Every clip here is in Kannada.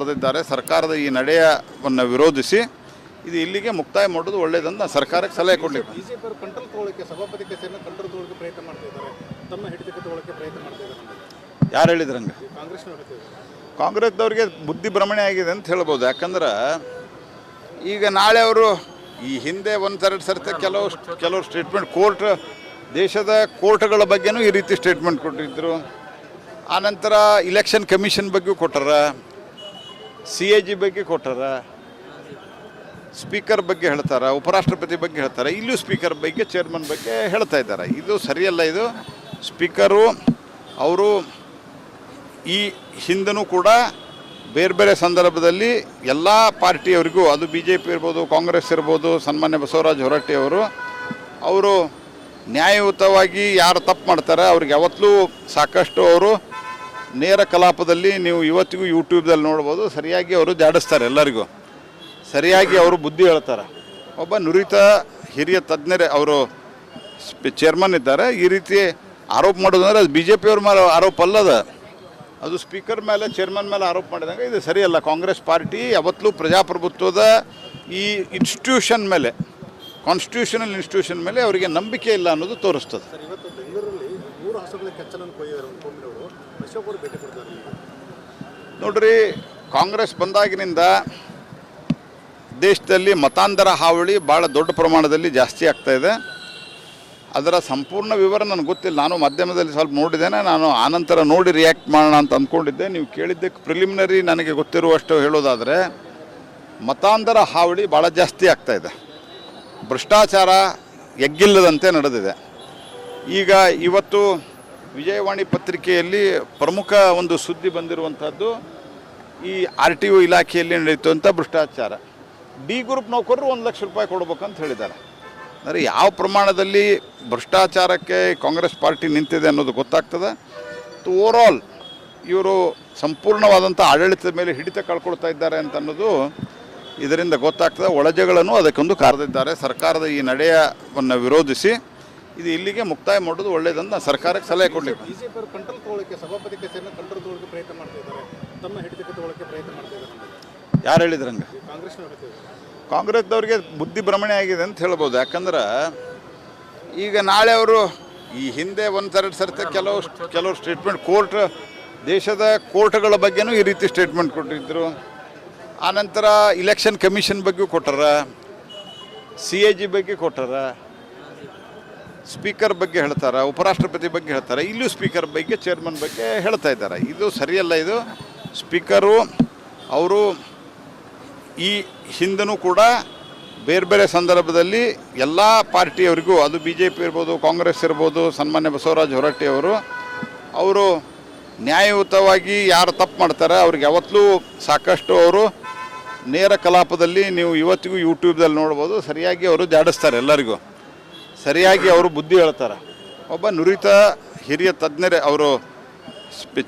ಬರೆದಿದ್ದಾರೆ. ಸರ್ಕಾರದ ಈ ನಡೆಯನ್ನು ವಿರೋಧಿಸಿ ಇದು ಇಲ್ಲಿಗೆ ಮುಕ್ತಾಯ ಮಾಡೋದು ಒಳ್ಳೆಯದಂತ ಸರ್ಕಾರಕ್ಕೆ ಸಲಹೆ ಕೊಡಲಿಕ್ಕೆ. ಬಿಜೆಪಿ ಅವರು ಕಂಟ್ರೋಲ್ ತಗೊಳ್ಳೋಕೆ ಸಭಾಪತಿ ಕಚೇರಿಯನ್ನು ಕಂಟ್ರೋಲ್ ತಗೊಳ್ಳೋಕೆ ಪ್ರಯತ್ನ ಮಾಡ್ತಾ ಇದ್ದಾರೆ, ತಮ್ಮ ಹಿಡಿತಕ್ಕೆ ತಗೊಳ್ಳೋಕೆ ಪ್ರಯತ್ನ ಮಾಡ್ತಾ ಇದ್ದಾರೆ. ಯಾರು ಹೇಳಿದ್ರಂಗೆ? ಕಾಂಗ್ರೆಸ್ನವರು ಕಾಂಗ್ರೆಸ್ದವ್ರಿಗೆ ಬುದ್ಧಿ ಭ್ರಮಣೆ ಆಗಿದೆ ಅಂತ ಹೇಳ್ಬೋದು. ಯಾಕಂದ್ರೆ ಈಗ ನಾಳೆ ಅವರು ಈ ಹಿಂದೆ ಒಂದೆರಡು ಸರ್ತಿ ಕೆಲವರು ಸ್ಟೇಟ್ಮೆಂಟ್ ದೇಶದ ಕೋರ್ಟ್ಗಳ ಬಗ್ಗೆನೂ ಈ ರೀತಿ ಸ್ಟೇಟ್ಮೆಂಟ್ ಕೊಟ್ಟಿದ್ದರು. ಆನಂತರ ಇಲೆಕ್ಷನ್ ಕಮಿಷನ್ ಬಗ್ಗೆ ಕೊಟ್ಟಾರ, CAG ಬಗ್ಗೆ ಕೊಟ್ಟಾರ, ಸ್ಪೀಕರ್ ಬಗ್ಗೆ ಹೇಳ್ತಾರೆ, ಉಪರಾಷ್ಟ್ರಪತಿ ಬಗ್ಗೆ ಹೇಳ್ತಾರೆ, ಇಲ್ಲೂ ಸ್ಪೀಕರ್ ಬಗ್ಗೆ ಚೇರ್ಮನ್ ಬಗ್ಗೆ ಹೇಳ್ತಾ ಇದ್ದಾರೆ. ಇದು ಸರಿಯಲ್ಲ. ಇದು ಸ್ಪೀಕರು ಅವರು ಈ ಹಿಂದೂ ಕೂಡ ಬೇರೆ ಬೇರೆ ಸಂದರ್ಭದಲ್ಲಿ ಎಲ್ಲ ಪಾರ್ಟಿಯವರಿಗೂ, ಅದು BJP ಇರ್ಬೋದು, ಕಾಂಗ್ರೆಸ್ ಇರ್ಬೋದು, ಸನ್ಮಾನ್ಯ ಬಸವರಾಜ ಹೊರಟ್ಟಿಯವರು ನ್ಯಾಯಯುತವಾಗಿ ಯಾರು ತಪ್ಪು ಮಾಡ್ತಾರೆ ಅವ್ರಿಗೆ ಯಾವತ್ತೂ ಸಾಕಷ್ಟು ಅವರು ನೇರ ಕಲಾಪದಲ್ಲಿ ನೀವು ಇವತ್ತಿಗೂ ಯೂಟ್ಯೂಬ್ದಲ್ಲಿ ನೋಡ್ಬೋದು, ಸರಿಯಾಗಿ ಅವರು ಜಾಡಿಸ್ತಾರೆ. ಎಲ್ಲರಿಗೂ ಸರಿಯಾಗಿ ಅವರು ಬುದ್ಧಿ ಹೇಳ್ತಾರೆ. ಒಬ್ಬ ನುರಿತ ಹಿರಿಯ ತಜ್ಞರೇ ಅವರು ಚೇರ್ಮನ್ ಇದ್ದಾರೆ. ಈ ರೀತಿ ಆರೋಪ ಮಾಡೋದಂದ್ರೆ ಅದು BJP ಅವ್ರ ಮೇಲೆ ಆರೋಪ ಅಲ್ಲದ, ಅದು ಸ್ಪೀಕರ್ ಮೇಲೆ ಚೇರ್ಮನ್ ಮೇಲೆ ಆರೋಪ ಮಾಡಿದಾಗ ಇದು ಸರಿಯಲ್ಲ. ಕಾಂಗ್ರೆಸ್ ಪಾರ್ಟಿ ಯಾವತ್ತೂ ಪ್ರಜಾಪ್ರಭುತ್ವದ ಈ ಇನ್ಸ್ಟಿಟ್ಯೂಷನ್ ಮೇಲೆ, ಕಾನ್ಸ್ಟಿಟ್ಯೂಷನಲ್ ಇನ್ಸ್ಟಿಟ್ಯೂಷನ್ ಮೇಲೆ ಅವರಿಗೆ ನಂಬಿಕೆ ಇಲ್ಲ ಅನ್ನೋದು ತೋರಿಸ್ತದೆ. ಸರ್, ಇವತ್ತು ಬೆಂಗಳೂರಲ್ಲಿ 3 ಹಸುಗಳ ಕೆಚ್ಚಲನ್ನು ಕೊಯ್ಯೋರು ಅಶೋಕ್ ಅವರು ಭೇಟಿ ಕೊಡ್ತಾರೆ. ನೋಡ್ರಿ, ಕಾಂಗ್ರೆಸ್ ಬಂದಾಗಿನಿಂದ ದೇಶದಲ್ಲಿ ಮತಾಂತರ ಹಾವಳಿ ಭಾಳ ದೊಡ್ಡ ಪ್ರಮಾಣದಲ್ಲಿ ಜಾಸ್ತಿ ಆಗ್ತಾಯಿದೆ. ಅದರ ಸಂಪೂರ್ಣ ವಿವರ ನನಗೆ ಗೊತ್ತಿಲ್ಲ. ನಾನು ಮಾಧ್ಯಮದಲ್ಲಿ ಸ್ವಲ್ಪ ನೋಡಿದ್ದೇನೆ. ನಾನು ಆನಂತರ ನೋಡಿ ರಿಯಾಕ್ಟ್ ಮಾಡೋಣ ಅಂತ ಅಂದ್ಕೊಂಡಿದ್ದೆ. ನೀವು ಕೇಳಿದ್ದಕ್ಕೆ ಪ್ರಿಲಿಮಿನರಿ ನನಗೆ ಗೊತ್ತಿರುವಷ್ಟು ಹೇಳೋದಾದರೆ ಮತಾಂತರ ಹಾವಳಿ ಭಾಳ ಜಾಸ್ತಿ ಆಗ್ತಾಯಿದೆ. ಭ್ರಷ್ಟಾಚಾರ ಎಗ್ಗಿಲ್ಲದಂತೆ ನಡೆದಿದೆ. ಈಗ ಇವತ್ತು ವಿಜಯವಾಣಿ ಪತ್ರಿಕೆಯಲ್ಲಿ ಪ್ರಮುಖ ಒಂದು ಸುದ್ದಿ ಬಂದಿರುವಂಥದ್ದು ಈ RTO ಇಲಾಖೆಯಲ್ಲಿ ನಡೆಯುವಂಥ ಭ್ರಷ್ಟಾಚಾರ. D ಗ್ರೂಪ್ ನೌಕರರು 1 ಲಕ್ಷ ರೂಪಾಯಿ ಕೊಡ್ಬೇಕಂತ ಹೇಳಿದ್ದಾರೆ. ಅಂದರೆ ಯಾವ ಪ್ರಮಾಣದಲ್ಲಿ ಭ್ರಷ್ಟಾಚಾರಕ್ಕೆ ಕಾಂಗ್ರೆಸ್ ಪಾರ್ಟಿ ನಿಂತಿದೆ ಅನ್ನೋದು ಗೊತ್ತಾಗ್ತದೆ. ಓವರಾಲ್ ಇವರು ಸಂಪೂರ್ಣವಾದಂಥ ಆಡಳಿತದ ಮೇಲೆ ಹಿಡಿತ ಕಳ್ಕೊಳ್ತಾ ಇದ್ದಾರೆ ಅಂತ ಅನ್ನೋದು ಇದರಿಂದ ಗೊತ್ತಾಗ್ತದೆ. ಒಳಜಗಳನ್ನು ಅದಕ್ಕೊಂದು ಕಾರದಿದ್ದಾರೆ. ಸರ್ಕಾರದ ಈ ನಡೆಯನ್ನು ವಿರೋಧಿಸಿ ಇದು ಇಲ್ಲಿಗೆ ಮುಕ್ತಾಯ ಮಾಡೋದು ಒಳ್ಳೆಯದಂತ ಸರ್ಕಾರಕ್ಕೆ ಸಲಹೆ ಕೊಡಲಿಕ್ಕೆ. ಬಿಜೆಪಿ ಅವರು ಕಂಟ್ರೋಲ್ ತಗೊಳ್ಳೋಕೆ ಸಭಾಪತಿ ಕಚೇರಿಯನ್ನು ಕಂಟ್ರೋಲ್ ತಗೊಳ್ಳೋಕೆ ಪ್ರಯತ್ನ ಮಾಡ್ತಾ ಇದ್ದಾರೆ, ತಮ್ಮ ಹಿಡಿತಕ್ಕೆ ತಗೊಳ್ಳೋಕೆ ಪ್ರಯತ್ನ ಮಾಡ್ತಾ ಇದ್ದಾರೆ. ಯಾರು ಹೇಳಿದ್ರಂಗೆ? ಕಾಂಗ್ರೆಸ್ನವರು ಕಾಂಗ್ರೆಸ್ದವ್ರಿಗೆ ಬುದ್ಧಿ ಭ್ರಮಣೆ ಆಗಿದೆ ಅಂತ ಹೇಳ್ಬೋದು. ಯಾಕಂದ್ರೆ ಈಗ ನಾಳೆ ಅವರು ಈ ಹಿಂದೆ ಒಂದೆರಡು ಸರ್ತಿ ಕೆಲವರು ಸ್ಟೇಟ್ಮೆಂಟ್ ದೇಶದ ಕೋರ್ಟ್ಗಳ ಬಗ್ಗೆನೂ ಈ ರೀತಿ ಸ್ಟೇಟ್ಮೆಂಟ್ ಕೊಟ್ಟಿದ್ದರು. ಆನಂತರ ಇಲೆಕ್ಷನ್ ಕಮಿಷನ್ ಬಗ್ಗೆ ಕೊಟ್ಟಾರ, CAG ಬಗ್ಗೆ ಕೊಟ್ಟಾರ, ಸ್ಪೀಕರ್ ಬಗ್ಗೆ ಹೇಳ್ತಾರೆ, ಉಪರಾಷ್ಟ್ರಪತಿ ಬಗ್ಗೆ ಹೇಳ್ತಾರೆ, ಇಲ್ಲೂ ಸ್ಪೀಕರ್ ಬಗ್ಗೆ ಚೇರ್ಮನ್ ಬಗ್ಗೆ ಹೇಳ್ತಾ ಇದ್ದಾರೆ. ಇದು ಸರಿಯಲ್ಲ. ಇದು ಸ್ಪೀಕರು ಅವರು ಈ ಹಿಂದೂ ಕೂಡ ಬೇರೆ ಬೇರೆ ಸಂದರ್ಭದಲ್ಲಿ ಎಲ್ಲ ಪಾರ್ಟಿಯವರಿಗೂ, ಅದು BJP ಇರ್ಬೋದು, ಕಾಂಗ್ರೆಸ್ ಇರ್ಬೋದು, ಸನ್ಮಾನ್ಯ ಬಸವರಾಜ ಹೊರಟ್ಟಿಯವರು ನ್ಯಾಯಯುತವಾಗಿ ಯಾರು ತಪ್ಪು ಮಾಡ್ತಾರೆ ಅವ್ರಿಗೆ ಯಾವತ್ತೂ ಸಾಕಷ್ಟು ಅವರು ನೇರ ಕಲಾಪದಲ್ಲಿ ನೀವು ಇವತ್ತಿಗೂ ಯೂಟ್ಯೂಬ್ದಲ್ಲಿ ನೋಡ್ಬೋದು, ಸರಿಯಾಗಿ ಅವರು ಜಾಡಿಸ್ತಾರೆ. ಎಲ್ಲರಿಗೂ ಸರಿಯಾಗಿ ಅವರು ಬುದ್ಧಿ ಹೇಳ್ತಾರೆ. ಒಬ್ಬ ನುರಿತ ಹಿರಿಯ ತಜ್ಞರೇ ಅವರು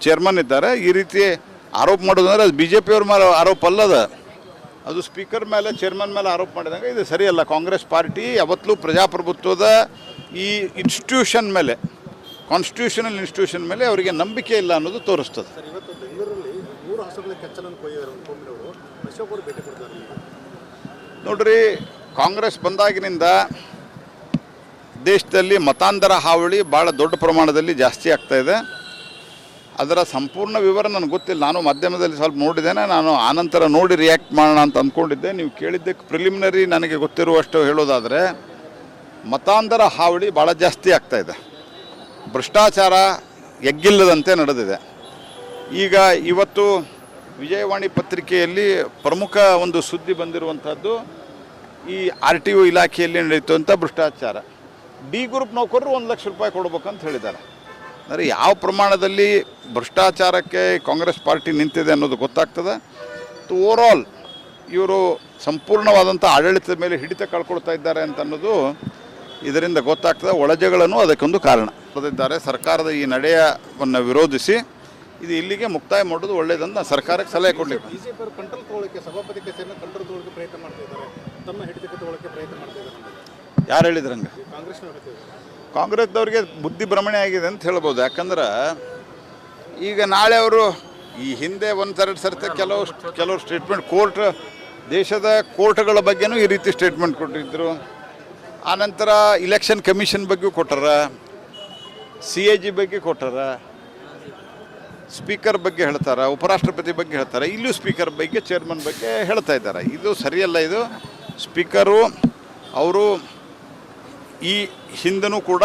ಚೇರ್ಮನ್ ಇದ್ದಾರೆ. ಈ ರೀತಿ ಆರೋಪ ಮಾಡೋದಂದ್ರೆ ಅದು BJP ಅವ್ರ ಮೇಲೆ ಆರೋಪ ಅಲ್ಲದ, ಅದು ಸ್ಪೀಕರ್ ಮೇಲೆ ಚೇರ್ಮನ್ ಮೇಲೆ ಆರೋಪ ಮಾಡಿದಾಗ ಇದು ಸರಿಯಲ್ಲ. ಕಾಂಗ್ರೆಸ್ ಪಾರ್ಟಿ ಯಾವತ್ತೂ ಪ್ರಜಾಪ್ರಭುತ್ವದ ಈ ಇನ್ಸ್ಟಿಟ್ಯೂಷನ್ ಮೇಲೆ, ಕಾನ್ಸ್ಟಿಟ್ಯೂಷನಲ್ ಇನ್ಸ್ಟಿಟ್ಯೂಷನ್ ಮೇಲೆ ಅವರಿಗೆ ನಂಬಿಕೆ ಇಲ್ಲ ಅನ್ನೋದು ತೋರಿಸ್ತದೆ. ಸರ್, ಇವತ್ತು ಬೆಂಗಳೂರಲ್ಲಿ 3 ಹಸುಗಳ ಕೆಚ್ಚಲನ್ನು ಕೊಯ್ಯೋರು ಅಶೋಕ್ ಅವರು ಭೇಟಿ ಕೊಡ್ತಾರೆ. ನೋಡ್ರಿ, ಕಾಂಗ್ರೆಸ್ ಬಂದಾಗಿನಿಂದ ದೇಶದಲ್ಲಿ ಮತಾಂತರ ಹಾವಳಿ ಭಾಳ ದೊಡ್ಡ ಪ್ರಮಾಣದಲ್ಲಿ ಜಾಸ್ತಿ ಆಗ್ತಾಯಿದೆ. ಅದರ ಸಂಪೂರ್ಣ ವಿವರ ನನಗೆ ಗೊತ್ತಿಲ್ಲ. ನಾನು ಮಾಧ್ಯಮದಲ್ಲಿ ಸ್ವಲ್ಪ ನೋಡಿದ್ದೇನೆ. ನಾನು ಆನಂತರ ನೋಡಿ ರಿಯಾಕ್ಟ್ ಮಾಡೋಣ ಅಂತ ಅಂದ್ಕೊಂಡಿದ್ದೆ. ನೀವು ಕೇಳಿದ್ದಕ್ಕೆ ಪ್ರಿಲಿಮಿನರಿ ನನಗೆ ಗೊತ್ತಿರುವಷ್ಟು ಹೇಳೋದಾದರೆ ಮತಾಂತರ ಹಾವಳಿ ಭಾಳ ಜಾಸ್ತಿ ಆಗ್ತಾಯಿದೆ. ಭ್ರಷ್ಟಾಚಾರ ಎಗ್ಗಿಲ್ಲದಂತೆ ನಡೆದಿದೆ. ಈಗ ಇವತ್ತು ವಿಜಯವಾಣಿ ಪತ್ರಿಕೆಯಲ್ಲಿ ಪ್ರಮುಖ ಒಂದು ಸುದ್ದಿ ಬಂದಿರುವಂಥದ್ದು ಈ RTO ಇಲಾಖೆಯಲ್ಲಿ ನಡೆಯುವಂಥ ಭ್ರಷ್ಟಾಚಾರ. D ಗ್ರೂಪ್ ನೌಕರರು 1 ಲಕ್ಷ ರೂಪಾಯಿ ಕೊಡ್ಬೇಕಂತ ಹೇಳಿದ್ದಾರೆ. ಅಂದರೆ ಯಾವ ಪ್ರಮಾಣದಲ್ಲಿ ಭ್ರಷ್ಟಾಚಾರಕ್ಕೆ ಕಾಂಗ್ರೆಸ್ ಪಾರ್ಟಿ ನಿಂತಿದೆ ಅನ್ನೋದು ಗೊತ್ತಾಗ್ತದೆ. ಓವರಾಲ್ ಇವರು ಸಂಪೂರ್ಣವಾದಂಥ ಆಡಳಿತದ ಮೇಲೆ ಹಿಡಿತ ಕಳ್ಕೊಳ್ತಾ ಇದ್ದಾರೆ ಅಂತ ಅನ್ನೋದು ಇದರಿಂದ ಗೊತ್ತಾಗ್ತದೆ. ಒಳಜಗಳನ್ನು ಅದಕ್ಕೊಂದು ಕಾರಣ. ಬರೆದಿದ್ದಾರೆ. ಸರ್ಕಾರದ ಈ ನಡೆಯನ್ನು ವಿರೋಧಿಸಿ ಇದು ಇಲ್ಲಿಗೆ ಮುಕ್ತಾಯ ಮಾಡೋದು ಒಳ್ಳೆಯದಂತ ಸರ್ಕಾರಕ್ಕೆ ಸಲಹೆ ಕೊಡಲಿಕ್ಕೆ. ಬಿಜೆಪಿ ಅವರು ಕಂಟ್ರೋಲ್ ತಗೊಳ್ಳೋಕೆ ಸಭಾಪತಿ ಕಚೇರಿಯನ್ನು ಕಂಟ್ರೋಲ್ ತಗೊಳ್ಳೋಕೆ ಪ್ರಯತ್ನ ಮಾಡ್ತಾ ಇದ್ದಾರೆ, ತಮ್ಮ ಹಿಡಿತಕ್ಕೆ ತಗೊಳ್ಳೋಕೆ ಪ್ರಯತ್ನ ಮಾಡ್ತಾ ಇದ್ದಾರೆ. ಯಾರು ಹೇಳಿದ್ರಂಗೆ? ಕಾಂಗ್ರೆಸ್ನವರು ಕಾಂಗ್ರೆಸ್ದವ್ರಿಗೆ ಬುದ್ಧಿ ಭ್ರಮಣೆ ಆಗಿದೆ ಅಂತ ಹೇಳ್ಬೋದು. ಯಾಕಂದ್ರೆ ಈಗ ನಾಳೆ ಅವರು ಈ ಹಿಂದೆ ಒಂದೆರಡು ಸರ್ತಿ ಕೆಲವು ಸ್ಟೇಟ್ಮೆಂಟ್ ದೇಶದ ಕೋರ್ಟ್ಗಳ ಬಗ್ಗೆನೂ ಈ ರೀತಿ ಸ್ಟೇಟ್ಮೆಂಟ್ ಕೊಟ್ಟಿದ್ದರು. ಆನಂತರ ಇಲೆಕ್ಷನ್ ಕಮಿಷನ್ ಬಗ್ಗೆ ಕೊಟ್ಟಾರ, CAG ಬಗ್ಗೆ ಕೊಟ್ಟಾರ, ಸ್ಪೀಕರ್ ಬಗ್ಗೆ ಹೇಳ್ತಾರೆ, ಉಪರಾಷ್ಟ್ರಪತಿ ಬಗ್ಗೆ ಹೇಳ್ತಾರೆ, ಇಲ್ಲೂ ಸ್ಪೀಕರ್ ಬಗ್ಗೆ ಚೇರ್ಮನ್ ಬಗ್ಗೆ ಹೇಳ್ತಾ ಇದ್ದಾರೆ. ಇದು ಸರಿಯಲ್ಲ. ಇದು ಸ್ಪೀಕರು ಅವರು ಈ ಹಿಂದನೂ ಕೂಡ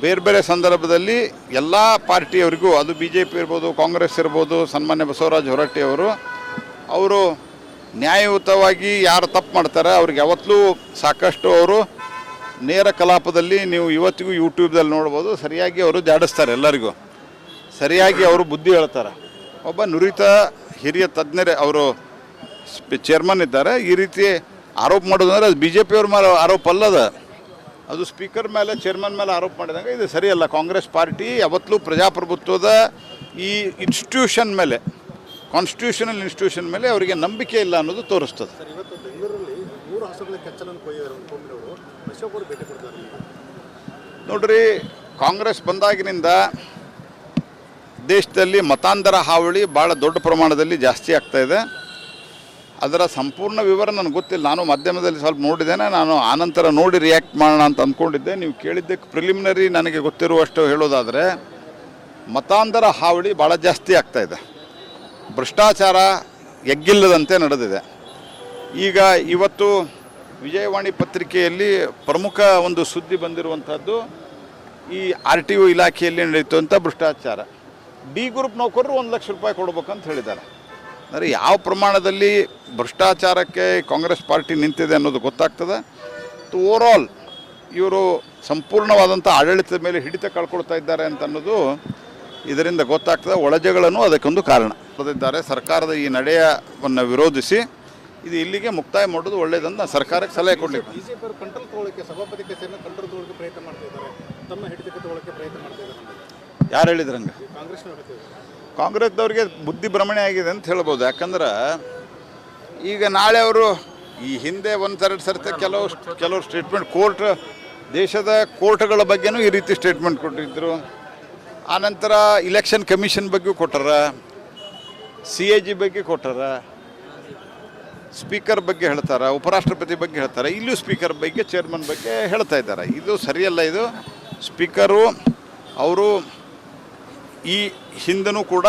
ಬೇರೆ ಬೇರೆ ಸಂದರ್ಭದಲ್ಲಿ ಎಲ್ಲ ಪಾರ್ಟಿಯವರಿಗೂ, ಅದು BJP ಇರ್ಬೋದು, ಕಾಂಗ್ರೆಸ್ ಇರ್ಬೋದು, ಸನ್ಮಾನ್ಯ ಬಸವರಾಜ ಅವರು ನ್ಯಾಯಯುತವಾಗಿ ಯಾರು ತಪ್ಪು ಮಾಡ್ತಾರೆ ಅವ್ರಿಗೆ ಯಾವತ್ತೂ ಸಾಕಷ್ಟು ಅವರು ನೇರ ಕಲಾಪದಲ್ಲಿ ನೀವು ಇವತ್ತಿಗೂ ಯೂಟ್ಯೂಬ್ದಲ್ಲಿ ನೋಡ್ಬೋದು, ಸರಿಯಾಗಿ ಅವರು ಜಾಡಿಸ್ತಾರೆ, ಎಲ್ಲರಿಗೂ ಸರಿಯಾಗಿ ಅವರು ಬುದ್ಧಿ ಹೇಳ್ತಾರೆ. ಒಬ್ಬ ನುರಿತ ಹಿರಿಯ ತಜ್ಞರೇ ಅವರು ಚೇರ್ಮನ್ ಇದ್ದಾರೆ. ಈ ರೀತಿ ಆರೋಪ ಮಾಡೋದಂದ್ರೆ ಅದು BJP ಅವ್ರ ಮೇಲೆ ಆರೋಪ ಅಲ್ಲದ, ಅದು ಸ್ಪೀಕರ್ ಮೇಲೆ ಚೇರ್ಮನ್ ಮೇಲೆ ಆರೋಪ ಮಾಡಿದಂಗೆ ಇದು ಸರಿಯಲ್ಲ. ಕಾಂಗ್ರೆಸ್ ಪಾರ್ಟಿ ಯಾವತ್ತೂ ಪ್ರಜಾಪ್ರಭುತ್ವದ ಈ ಇನ್ಸ್ಟಿಟ್ಯೂಷನ್ ಮೇಲೆ, ಕಾನ್ಸ್ಟಿಟ್ಯೂಷನಲ್ ಇನ್ಸ್ಟಿಟ್ಯೂಷನ್ ಮೇಲೆ ಅವರಿಗೆ ನಂಬಿಕೆ ಇಲ್ಲ ಅನ್ನೋದು ತೋರಿಸ್ತದೆ. ಸರ್, ಇವತ್ತು ಬೆಂಗಳೂರಲ್ಲಿ 3 ಹಸುಗಳ ಕೆಚ್ಚಲನ್ನು ಕೊಯ್ದಿದ್ದಾರೆ ಕೊಂಬಿನವರು ಅಶೋಕ್ ಅವರು ಭೇಟಿ ಕೊಡ್ತಾರೆ. ನೋಡ್ರಿ, ಕಾಂಗ್ರೆಸ್ ಬಂದಾಗಿನಿಂದ ದೇಶದಲ್ಲಿ ಮತಾಂತರ ಹಾವಳಿ ಭಾಳ ದೊಡ್ಡ ಪ್ರಮಾಣದಲ್ಲಿ ಜಾಸ್ತಿ ಆಗ್ತಾ ಇದೆ. ಅದರ ಸಂಪೂರ್ಣ ವಿವರ ನನಗೆ ಗೊತ್ತಿಲ್ಲ. ನಾನು ಮಾಧ್ಯಮದಲ್ಲಿ ಸ್ವಲ್ಪ ನೋಡಿದ್ದೇನೆ. ನಾನು ಆನಂತರ ನೋಡಿ ರಿಯಾಕ್ಟ್ ಮಾಡೋಣ ಅಂತ ಅಂದ್ಕೊಂಡಿದ್ದೆ. ನೀವು ಕೇಳಿದ್ದಕ್ಕೆ ಪ್ರಿಲಿಮಿನರಿ ನನಗೆ ಗೊತ್ತಿರುವಷ್ಟು ಹೇಳೋದಾದರೆ ಮತಾಂತರ ಹಾವಳಿ ಭಾಳ ಜಾಸ್ತಿ ಆಗ್ತಾ ಇದೆ. ಭ್ರಷ್ಟಾಚಾರ ಎಗ್ಗಿಲ್ಲದಂತೆ ನಡೆದಿದೆ. ಈಗ ಇವತ್ತು ವಿಜಯವಾಣಿ ಪತ್ರಿಕೆಯಲ್ಲಿ ಪ್ರಮುಖ ಒಂದು ಸುದ್ದಿ ಬಂದಿರುವಂಥದ್ದು ಈ RTO ಇಲಾಖೆಯಲ್ಲಿ ನಡೆಯುವಂಥ ಭ್ರಷ್ಟಾಚಾರ. D ಗ್ರೂಪ್ ನೌಕರರು 1 ಲಕ್ಷ ರೂಪಾಯಿ ಕೊಡ್ಬೇಕಂತ ಹೇಳಿದ್ದಾರೆ. ಅಂದರೆ ಯಾವ ಪ್ರಮಾಣದಲ್ಲಿ ಭ್ರಷ್ಟಾಚಾರಕ್ಕೆ ಕಾಂಗ್ರೆಸ್ ಪಾರ್ಟಿ ನಿಂತಿದೆ ಅನ್ನೋದು ಗೊತ್ತಾಗ್ತದೆ. ಓವರಾಲ್ ಇವರು ಸಂಪೂರ್ಣವಾದಂಥ ಆಡಳಿತದ ಮೇಲೆ ಹಿಡಿತ ಕಳ್ಕೊಳ್ತಾ ಇದ್ದಾರೆ ಅಂತ ಅನ್ನೋದು ಇದರಿಂದ ಗೊತ್ತಾಗ್ತದೆ. ಒಳಜಗಳನ್ನು ಅದಕ್ಕೊಂದು ಕಾರಣ ಬರೆದಿದ್ದಾರೆ. ಸರ್ಕಾರದ ಈ ನಡೆಯನ್ನು ವಿರೋಧಿಸಿ ಇದು ಇಲ್ಲಿಗೆ ಮುಕ್ತಾಯ ಮಾಡೋದು ಒಳ್ಳೆಯದಂತ ಸರ್ಕಾರಕ್ಕೆ ಸಲಹೆ ಕೊಡಲಿಕ್ಕೆ. BJP ಅವರು ಕಂಟ್ರೋಲ್ ತಗೊಳ್ಳೋಕ್ಕೆ, ಸಭಾಪತಿ ಕಚೇರಿನ ಕಂಟ್ರೋಲ್ ತಗೊಳ್ಳೋಕ್ಕೆ ಪ್ರಯತ್ನ ಮಾಡ್ತಾ ಇದ್ದಾರೆ, ತಮ್ಮ ಹಿಡಿತಕ್ಕೆ ತಗೊಳ್ಳೋಕ್ಕೆ ಪ್ರಯತ್ನ ಮಾಡ್ತಾ ಇದ್ದಾರೆ. ಯಾರು ಹೇಳಿದ್ರಂಗೆ? ಕಾಂಗ್ರೆಸ್ನವ್ರು ಹೇಳ್ತಿದ್ದಾರೆ. ಕಾಂಗ್ರೆಸ್ದವ್ರಿಗೆ ಬುದ್ಧಿ ಭ್ರಮಣೆ ಆಗಿದೆ ಅಂತ ಹೇಳ್ಬೋದು. ಯಾಕಂದ್ರೆ ಈಗ ನಾಳೆ ಅವರು ಈ ಹಿಂದೆ ಒಂದೆರಡು ಸರ್ತಿ ಕೆಲವು ಸ್ಟೇಟ್ಮೆಂಟ್ ದೇಶದ ಕೋರ್ಟ್ಗಳ ಬಗ್ಗೆನೂ ಈ ರೀತಿ ಸ್ಟೇಟ್ಮೆಂಟ್ ಕೊಟ್ಟಿದ್ದರು. ಆನಂತರ ಇಲೆಕ್ಷನ್ ಕಮಿಷನ್ ಬಗ್ಗೆ ಕೊಟ್ಟಾರ, CAG ಬಗ್ಗೆ ಕೊಟ್ಟಾರ, ಸ್ಪೀಕರ್ ಬಗ್ಗೆ ಹೇಳ್ತಾರೆ, ಉಪರಾಷ್ಟ್ರಪತಿ ಬಗ್ಗೆ ಹೇಳ್ತಾರೆ, ಇಲ್ಲೂ ಸ್ಪೀಕರ್ ಬಗ್ಗೆ ಚೇರ್ಮನ್ ಬಗ್ಗೆ ಹೇಳ್ತಾ ಇದ್ದಾರೆ. ಇದು ಸರಿಯಲ್ಲ. ಇದು ಸ್ಪೀಕರು ಅವರು ಈ ಹಿಂದನೂ ಕೂಡ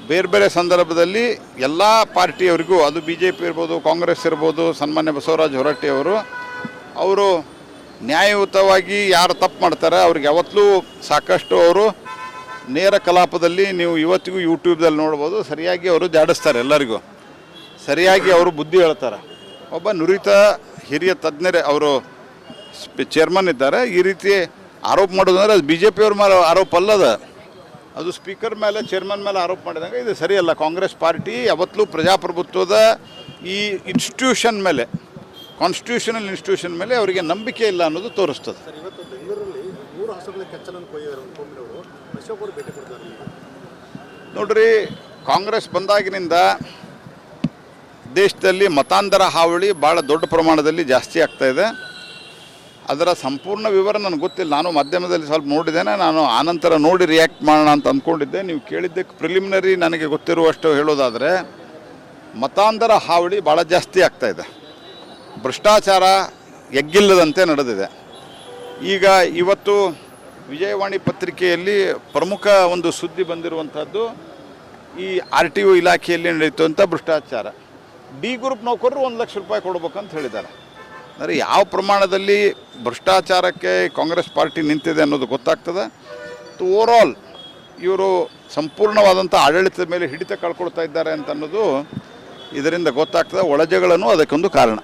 ಬೇರೆ ಬೇರೆ ಸಂದರ್ಭದಲ್ಲಿ ಎಲ್ಲ ಪಾರ್ಟಿಯವರಿಗೂ, ಅದು BJP ಇರ್ಬೋದು, ಕಾಂಗ್ರೆಸ್ ಇರ್ಬೋದು, ಸನ್ಮಾನ್ಯ ಬಸವರಾಜ ಅವರು ನ್ಯಾಯಯುತವಾಗಿ ಯಾರು ತಪ್ಪು ಮಾಡ್ತಾರೆ ಅವ್ರಿಗೆ ಯಾವತ್ತೂ ಸಾಕಷ್ಟು ಅವರು ನೇರ ಕಲಾಪದಲ್ಲಿ ನೀವು ಇವತ್ತಿಗೂ ಯೂಟ್ಯೂಬ್ದಲ್ಲಿ ನೋಡ್ಬೋದು, ಸರಿಯಾಗಿ ಅವರು ಜಾಡಿಸ್ತಾರೆ, ಎಲ್ಲರಿಗೂ ಸರಿಯಾಗಿ ಅವರು ಬುದ್ಧಿ ಹೇಳ್ತಾರೆ. ಒಬ್ಬ ನುರಿತ ಹಿರಿಯ ತಜ್ಞರೇ ಅವರು ಚೇರ್ಮನ್ ಇದ್ದಾರೆ. ಈ ರೀತಿ ಆರೋಪ ಮಾಡೋದಂದ್ರೆ ಅದು BJP ಅವ್ರ ಮೇಲೆ ಆರೋಪ ಅಲ್ಲದ, ಅದು ಸ್ಪೀಕರ್ ಮೇಲೆ ಚೇರ್ಮನ್ ಮೇಲೆ ಆರೋಪ ಮಾಡಿದಂಗೆ ಇದು ಸರಿಯಲ್ಲ. ಕಾಂಗ್ರೆಸ್ ಪಾರ್ಟಿ ಯಾವತ್ತೂ ಪ್ರಜಾಪ್ರಭುತ್ವದ ಈ ಇನ್ಸ್ಟಿಟ್ಯೂಷನ್ ಮೇಲೆ, ಕಾನ್ಸ್ಟಿಟ್ಯೂಷನಲ್ ಇನ್ಸ್ಟಿಟ್ಯೂಷನ್ ಮೇಲೆ ಅವರಿಗೆ ನಂಬಿಕೆ ಇಲ್ಲ ಅನ್ನೋದು ತೋರಿಸ್ತದೆ. ಸರ್, ಇವತ್ತು ಬೆಂಗಳೂರಲ್ಲಿ 3 ಹಸುಗಳ ಕೆಚ್ಚಲನ್ನು ಕೊಯ್ದಿದ್ದಾರೆ ಕೊಂಬಿನವರು ಅಶೋಕ್ ಅವರು ಭೇಟಿ ಕೊಡ್ತಾರೆ. ನೋಡ್ರಿ, ಕಾಂಗ್ರೆಸ್ ಬಂದಾಗಿನಿಂದ ದೇಶದಲ್ಲಿ ಮತಾಂತರ ಹಾವಳಿ ಭಾಳ ದೊಡ್ಡ ಪ್ರಮಾಣದಲ್ಲಿ ಜಾಸ್ತಿ ಆಗ್ತಾ ಇದೆ. ಅದರ ಸಂಪೂರ್ಣ ವಿವರ ನನಗೆ ಗೊತ್ತಿಲ್ಲ. ನಾನು ಮಾಧ್ಯಮದಲ್ಲಿ ಸ್ವಲ್ಪ ನೋಡಿದ್ದೇನೆ. ನಾನು ಆನಂತರ ನೋಡಿ ರಿಯಾಕ್ಟ್ ಮಾಡೋಣ ಅಂತ ಅಂದ್ಕೊಂಡಿದ್ದೆ. ನೀವು ಕೇಳಿದ್ದಕ್ಕೆ ಪ್ರಿಲಿಮಿನರಿ ನನಗೆ ಗೊತ್ತಿರುವಷ್ಟು ಹೇಳೋದಾದರೆ ಮತಾಂತರ ಹಾವಳಿ ಭಾಳ ಜಾಸ್ತಿ ಆಗ್ತಾ ಇದೆ. ಭ್ರಷ್ಟಾಚಾರ ಎಗ್ಗಿಲ್ಲದಂತೆ ನಡೆದಿದೆ. ಈಗ ಇವತ್ತು ವಿಜಯವಾಣಿ ಪತ್ರಿಕೆಯಲ್ಲಿ ಪ್ರಮುಖ ಒಂದು ಸುದ್ದಿ ಬಂದಿರುವಂಥದ್ದು ಈ RTO ಇಲಾಖೆಯಲ್ಲಿ ನಡೆಯುವಂಥ ಭ್ರಷ್ಟಾಚಾರ. D ಗ್ರೂಪ್ ನೌಕರರು 1 ಲಕ್ಷ ರೂಪಾಯಿ ಕೊಡ್ಬೇಕಂತ ಹೇಳಿದ್ದಾರೆ. ಅಂದರೆ ಯಾವ ಪ್ರಮಾಣದಲ್ಲಿ ಭ್ರಷ್ಟಾಚಾರಕ್ಕೆ ಕಾಂಗ್ರೆಸ್ ಪಾರ್ಟಿ ನಿಂತಿದೆ ಅನ್ನೋದು ಗೊತ್ತಾಗ್ತದೆ. ಓವರಾಲ್ ಇವರು ಸಂಪೂರ್ಣವಾದಂಥ ಆಡಳಿತದ ಮೇಲೆ ಹಿಡಿತ ಕಳ್ಕೊಳ್ತಾ ಇದ್ದಾರೆ ಅಂತ ಅನ್ನೋದು ಇದರಿಂದ ಗೊತ್ತಾಗ್ತದೆ. ಒಳಜಗಳನ್ನು ಅದಕ್ಕೊಂದು ಕಾರಣ.